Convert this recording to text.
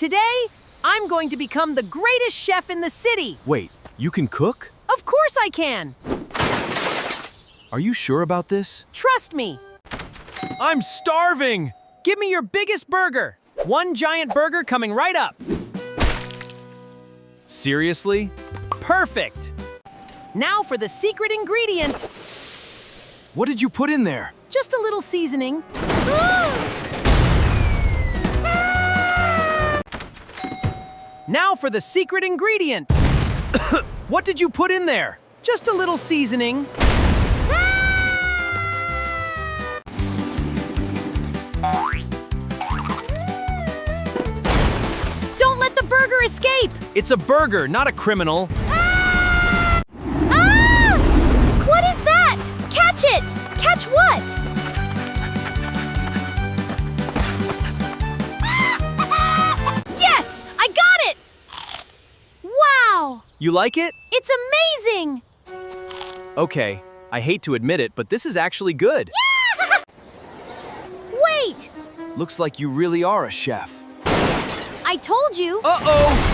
Today, I'm going to become the greatest chef in the city. Wait, you can cook? Of course I can. Are you sure about this? Trust me. I'm starving! Give me your biggest burger. One giant burger coming right up. Seriously? Perfect. Now for the secret ingredient. What did you put in there? Just a little seasoning. Now for the secret ingredient. What did you put in there? Just a little seasoning. Don't let the burger escape! It's a burger, not a criminal. Ah! What is that? Catch it! Catch what? Yes! I got it! Wow! You like it? It's amazing! Okay, I hate to admit it, but this is actually good. Wait! Looks like you really are a chef. I told you! Uh-oh!